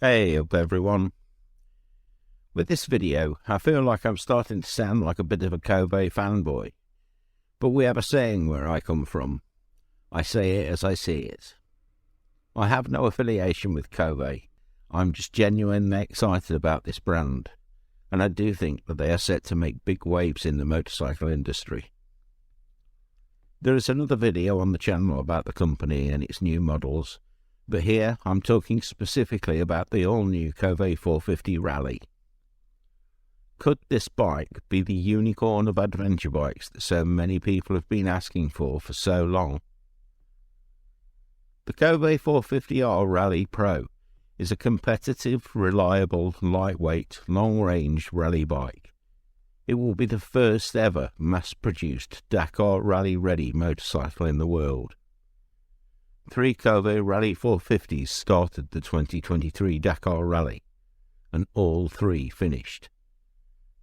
Hey up everyone. With this video, I feel like I'm starting to sound like a bit of a Kove fanboy. But we have a saying where I come from. I say it as I see it. I have no affiliation with Kove. I'm just genuinely excited about this brand. And I do think that they are set to make big waves in the motorcycle industry. There is another video on the channel about the company and its new models. But here I'm talking specifically about the all-new Kove 450 Rally. Could this bike be the unicorn of adventure bikes that so many people have been asking for so long? The Kove 450R Rally Pro is a competitive, reliable, lightweight, long-range rally bike. It will be the first ever mass-produced Dakar Rally-ready motorcycle in the world. 3 Kove Rally 450s started the 2023 Dakar Rally, and all 3 finished.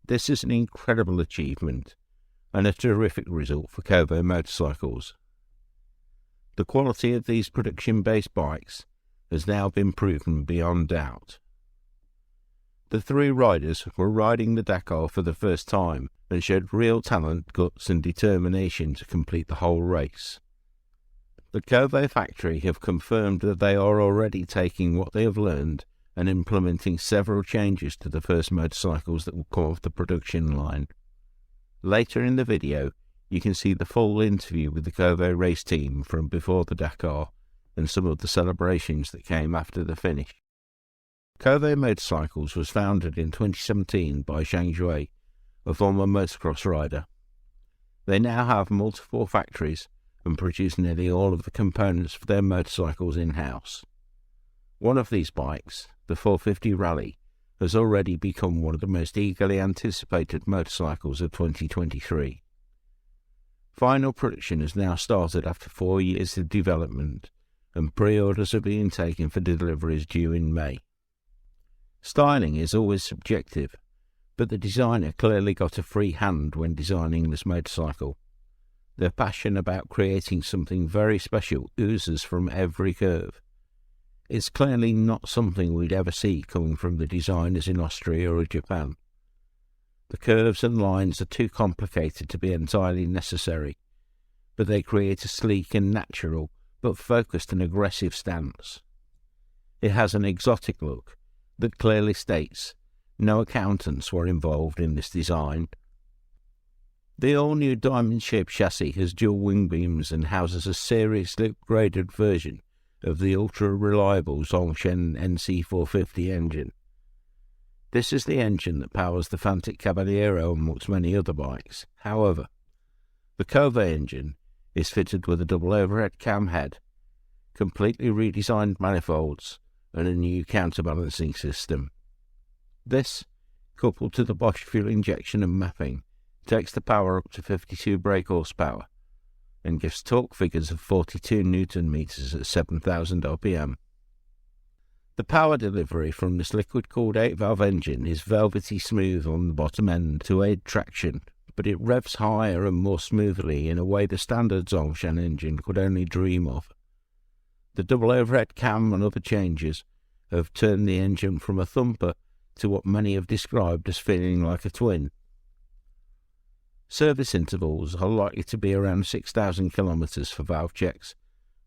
This is an incredible achievement, and a terrific result for Kove motorcycles. The quality of these production-based bikes has now been proven beyond doubt. The 3 riders were riding the Dakar for the first time and showed real talent, guts and determination to complete the whole race. The Kove factory have confirmed that they are already taking what they have learned and implementing several changes to the first motorcycles that will come off the production line. Later in the video, you can see the full interview with the Kove race team from before the Dakar and some of the celebrations that came after the finish. Kove Motorcycles was founded in 2017 by Zhang Jue, a former motocross rider. They now have multiple factories and produce nearly all of the components for their motorcycles in-house. One of these bikes, the 450 Rally, has already become one of the most eagerly anticipated motorcycles of 2023. Final production has now started after 4 years of development, and pre-orders are being taken for deliveries due in May. Styling is always subjective, but the designer clearly got a free hand when designing this motorcycle. Their passion about creating something very special oozes from every curve. It's clearly not something we'd ever see coming from the designers in Austria or Japan. The curves and lines are too complicated to be entirely necessary, but they create a sleek and natural, but focused and aggressive stance. It has an exotic look that clearly states no accountants were involved in this design. The all-new diamond-shaped chassis has dual wing beams and houses a seriously upgraded version of the ultra-reliable Zongshen NC450 engine. This is the engine that powers the Fantic Caballero amongst many other bikes. However, the Kove engine is fitted with a double overhead cam head, completely redesigned manifolds, and a new counterbalancing system. This, coupled to the Bosch fuel injection and mapping, takes the power up to 52 brake horsepower and gives torque figures of 42 Nm at 7,000 RPM. The power delivery from this liquid-cooled 8-valve engine is velvety smooth on the bottom end to aid traction, but it revs higher and more smoothly in a way the standard Zongshen engine could only dream of. The double overhead cam and other changes have turned the engine from a thumper to what many have described as feeling like a twin. Service intervals are likely to be around 6,000 km for valve checks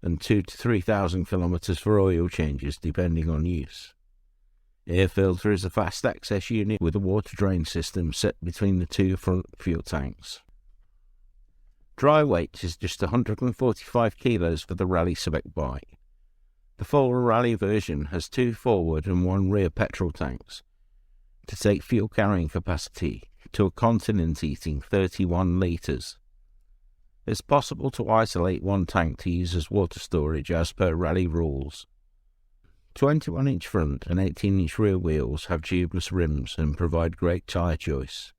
and 2,000 to 3,000 km for oil changes depending on use. Air filter is a fast access unit with a water drain system set between the 2 front fuel tanks. Dry weight is just 145 kilos for the Rally Spec bike. The full Rally version has 2 forward and 1 rear petrol tanks to take fuel carrying capacity to a continent eating 31 litres. It's possible to isolate one tank to use as water storage as per Rally rules. 21-inch front and 18-inch rear wheels have tubeless rims and provide great tyre choice.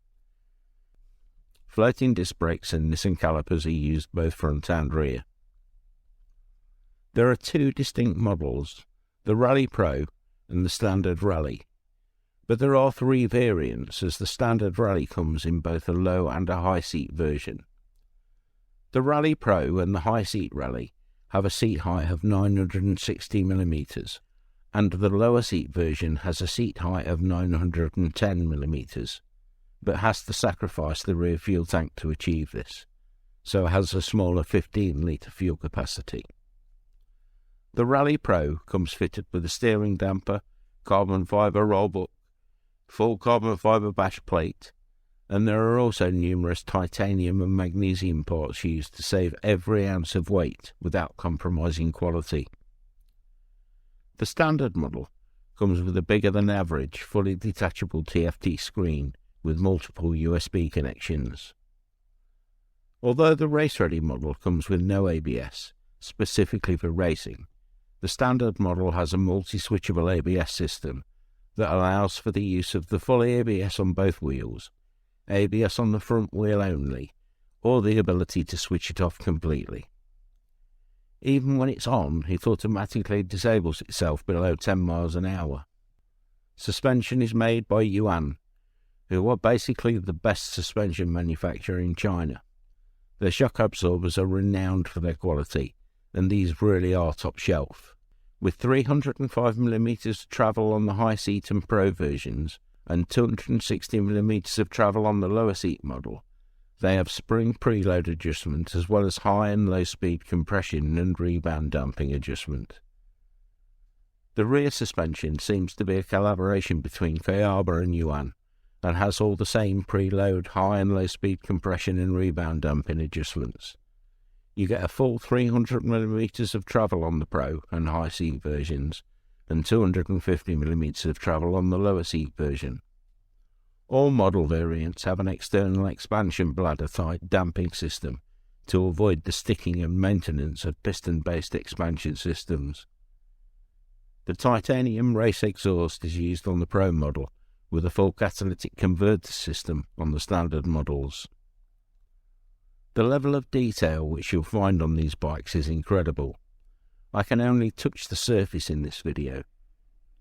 Floating disc brakes and Nissan calipers are used both front and rear. There are 2 distinct models, the Rally Pro and the Standard Rally. But there are 3 variants, as the Standard Rally comes in both a low and a high seat version. The Rally Pro and the high seat Rally have a seat height of 960 mm and the lower seat version has a seat height of 910mm, but has to sacrifice the rear fuel tank to achieve this, so it has a smaller 15-litre fuel capacity. The Rally Pro comes fitted with a steering damper, carbon fibre rollbook, full carbon fibre bash plate, and there are also numerous titanium and magnesium parts used to save every ounce of weight without compromising quality. The standard model comes with a bigger than average fully detachable TFT screen with multiple USB connections. Although the race-ready model comes with no ABS, specifically for racing, the standard model has a multi-switchable ABS system that allows for the use of the full ABS on both wheels, ABS on the front wheel only, or the ability to switch it off completely. Even when it's on, it automatically disables itself below 10 miles an hour. Suspension is made by Yuan, who are basically the best suspension manufacturer in China. Their shock absorbers are renowned for their quality, and these really are top shelf. With 305mm of travel on the high seat and Pro versions, and 260mm of travel on the lower seat model, they have spring preload adjustment as well as high and low speed compression and rebound damping adjustment. The rear suspension seems to be a collaboration between Kayaba and Yuan, and has all the same preload high and low speed compression and rebound damping adjustments. You get a full 300mm of travel on the Pro and high seat versions, and 250mm of travel on the lower seat version. All model variants have an external expansion bladder type damping system to avoid the sticking and maintenance of piston-based expansion systems. The titanium race exhaust is used on the Pro model, with a full catalytic converter system on the standard models. The level of detail which you'll find on these bikes is incredible. I can only touch the surface in this video.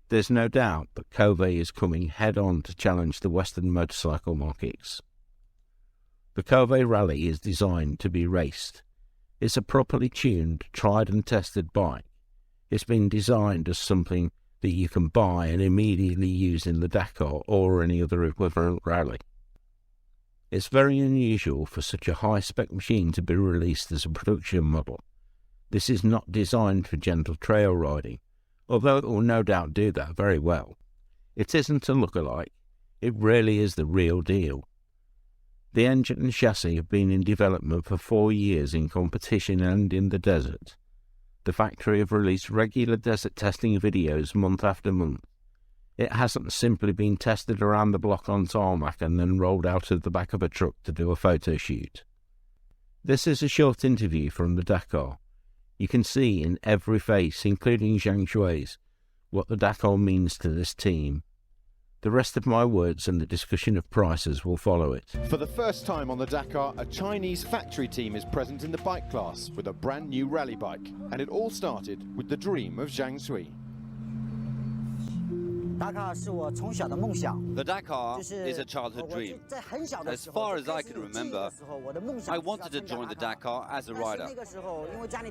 There's no doubt that Kove is coming head-on to challenge the Western motorcycle markets. The Kove Rally is designed to be raced. It's a properly tuned, tried and tested bike. It's been designed as something that you can buy and immediately use in the Dakar or any other equivalent rally. It's very unusual for such a high-spec machine to be released as a production model. This is not designed for gentle trail riding, although it will no doubt do that very well. It isn't a look-alike, it really is the real deal. The engine and chassis have been in development for 4 years in competition and in the desert. The factory have released regular desert testing videos month after month. It hasn't simply been tested around the block on tarmac and then rolled out of the back of a truck to do a photo shoot. This is a short interview from the Dakar. You can see in every face, including Zhang Shui's, what the Dakar means to this team. The rest of my words and the discussion of prices will follow it. For the first time on the Dakar, a Chinese factory team is present in the bike class with a brand new rally bike. And it all started with the dream of Zhang Shui. The Dakar is a childhood dream. As far as I can remember, I wanted to join the Dakar as a rider.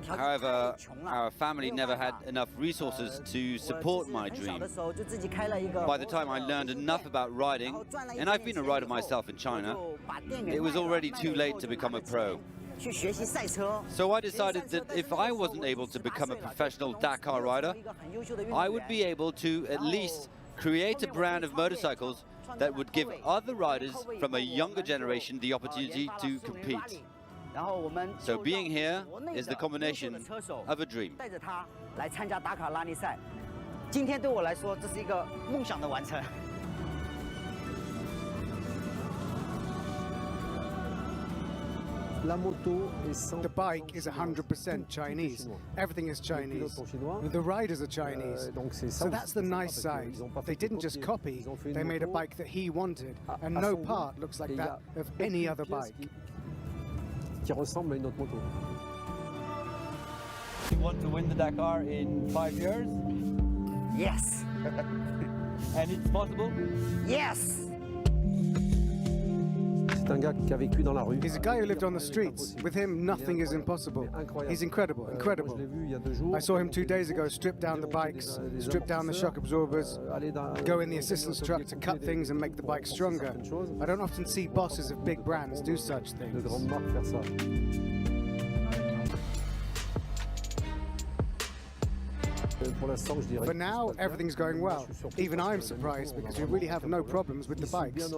However, our family never had enough resources to support my dream. By the time I learned enough about riding, and I've been a rider myself in China, it was already too late to become a pro. So I decided that if I wasn't able to become a professional Dakar rider, I would be able to at least create a brand of motorcycles that would give other riders from a younger generation the opportunity to compete. So being here is the combination of a dream. The bike is 100% Chinese. Everything is Chinese. The riders are Chinese. So that's the nice side. They didn't just copy, they made a bike that he wanted, and no part looks like that of any other bike. You want to win the Dakar in 5 years? Yes. And it's possible? Yes. He's a guy who lived on the streets. With him, nothing is impossible. He's incredible, incredible. I saw him 2 days ago strip down the bikes, strip down the shock absorbers, go in the assistance truck to cut things and make the bike stronger. I don't often see bosses of big brands do such things. For now, everything's going well. Even I'm surprised because we really have no problems with the bikes.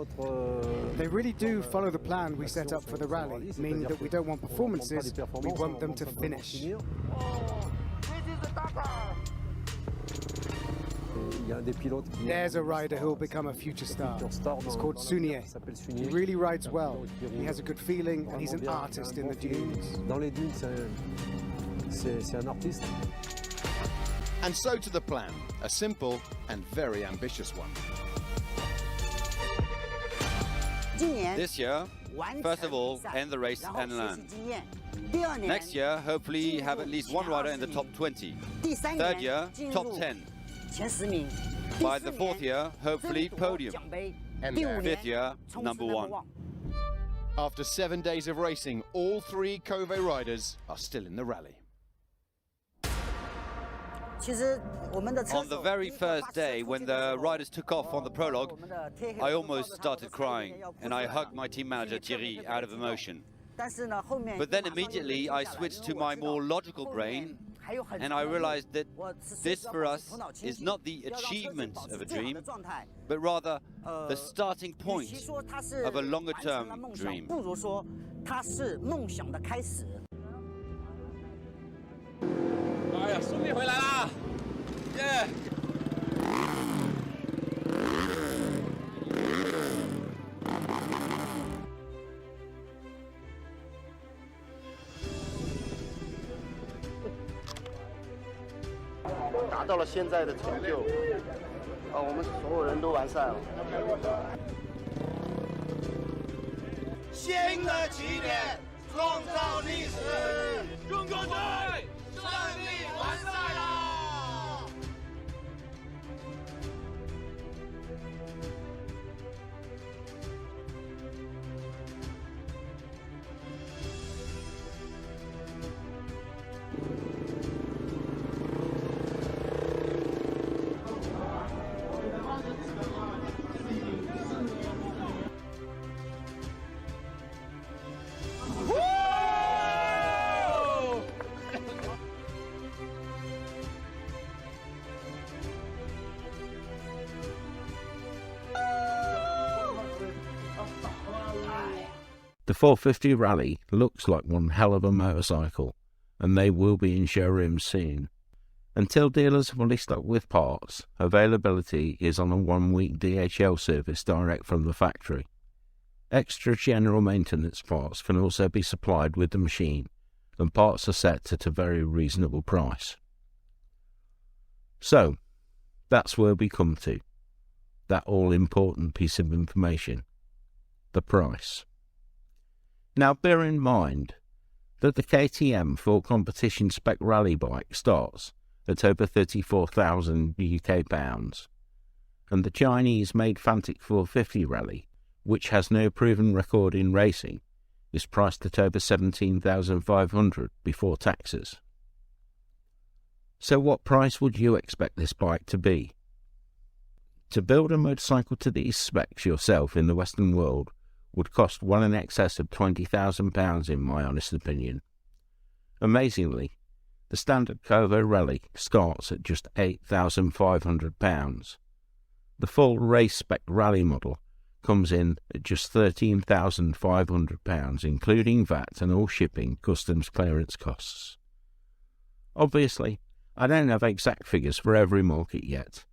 They really do follow the plan we set up for the rally, meaning that we don't want performances, we want them to finish. There's a rider who will become a future star. He's called Sunier. He really rides well. He has a good feeling and he's an artist in the dunes. And so to the plan, a simple and very ambitious one. This year, first of all, end the race and learn. Next year, hopefully have at least one rider in the top 20. Third year, top 10. By the fourth year, hopefully podium. Fifth year, number 1. After 7 days of racing, all 3 Kove riders are still in the rally. On the very first day, when the riders took off on the prologue, I almost started crying, and I hugged my team manager Thierry out of emotion. But then immediately I switched to my more logical brain, and I realized that this for us is not the achievement of a dream, but rather the starting point of a longer-term dream. 哎呀，顺利回来啦！耶！达到了现在的成就，我们所有人都完赛了。新的起点，创造历史，中国队胜利完赛啦！ The 450 Rally looks like one hell of a motorcycle, and they will be in showrooms soon. Until dealers are fully stocked with parts, availability is on a 1-week DHL service direct from the factory. Extra general maintenance parts can also be supplied with the machine, and parts are set at a very reasonable price. So, that's where we come to. That all-important piece of information. The price. Now bear in mind that the KTM full competition spec rally bike starts at over £34,000 UK pounds, and the Chinese made Fantic 450 Rally, which has no proven record in racing, is priced at over £17,500 before taxes. So what price would you expect this bike to be? To build a motorcycle to these specs yourself in the Western world would cost well in excess of £20,000 in my honest opinion. Amazingly, the standard Kove Rally starts at just £8,500. The full race spec rally model comes in at just £13,500, including VAT and all shipping customs clearance costs. Obviously, I don't have exact figures for every market yet,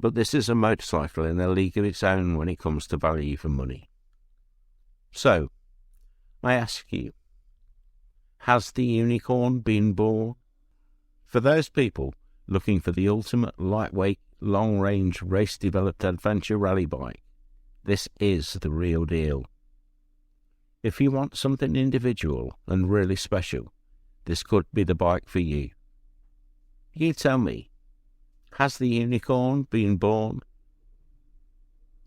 but this is a motorcycle in a league of its own when it comes to value for money. So, I ask you, has the unicorn been born? For those people looking for the ultimate lightweight, long-range, race-developed adventure rally bike, this is the real deal. If you want something individual and really special, this could be the bike for you. You tell me, has the unicorn been born?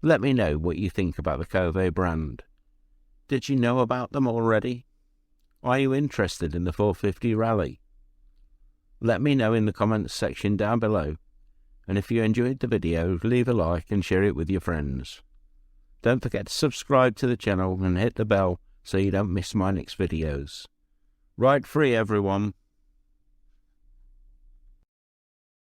Let me know what you think about the Kove brand. Did you know about them already? Are you interested in the 450 rally? Let me know in the comments section down below, and if you enjoyed the video, leave a like and share it with your friends. Don't forget to subscribe to the channel and hit the bell so you don't miss my next videos. Ride free, everyone!